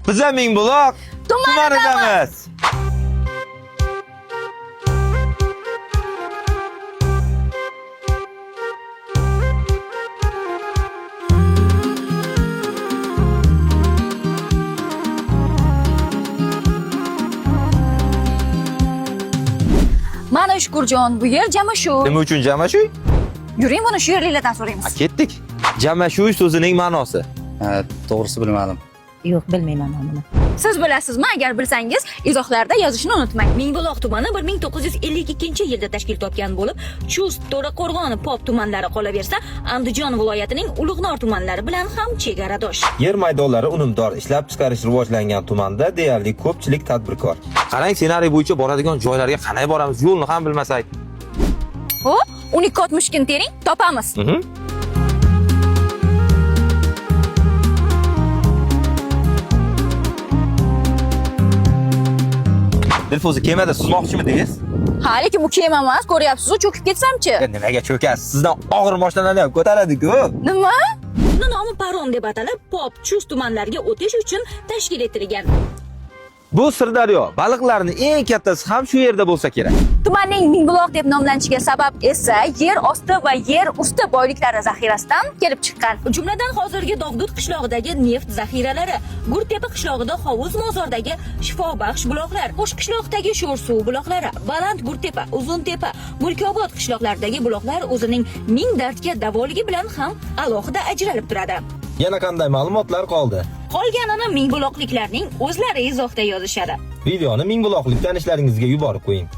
Biz ham Mingbuloq tumanidamiz. Mana Shukurjon, bu yer Jamashuy. Nima uchun Jamashuy? Yuring buni shu yerliklardan so'raymiz. Ketdik. Jamashuy so'zining ma'nosi. To'g'risi bilmadim. Yo'q, bilmayman buni. Siz bilasizmi? Agar bilsangiz, izohlarda yozishni unutmang. Mingbuloq tumani 1952-yilda tashkil topgan bo'lib, Chust, To'raqo'rg'on, Pop tumanlari qolaversa, Andijon viloyatining Ulug'nor tumanlari bilan ham chegaradosh. Yer maydonlari unumdor, ishlab chiqarish rivojlangan tumanda deyarli ko'pchilik tadbirkor. Qarang, ssenariy bo'yicha boradigan joylarga qanday boramiz, yo'lni ham bilmasak. Xo'p, unikat mushkin tering, topamiz. Dilfuzi kemada suzmoqchimidingiz? Ha, lekin bu kema emas, ko'ryapsiz-ku, cho'kib ketsamchi. Nimaga cho'kasiz? Sizdan og'ir mashinalarni ham ko'taradi-ku. Nima? Uni nomi parom deb atalib, Pop, Chust tumanlariga o'tish uchun tashkil etilgan. Bu Sirdaryo, baliqlarning eng kattasi ham shu yerda bo'lsa kerak. Tumanning Mingbuloq deb nomlanishiga sabab esa yer osti va yer usti boyliklari zaxirasidan kelib chiqqan. Jumladan hozirgi Dog'dud qishlog'idagi neft zaxiralari, Gurtepa qishlog'ida Hovuz mozordagi shifobaxsh buloqlar, Qo'shqishloqdagi sho'rsuv buloqlari, Baland Gurtepa, Uzuntepa, Mulkobod qishloqlaridagi buloqlar o'zining ming dardga davoligi bilan ham alohida ajralib turadi. Yana qanday ma'lumotlar qoldi? Qolganini mingbuloqliklarning o'zlari izohda yozishadi. Videoni Mingbuloqlik tanishlaringizga yuborib qo'ying.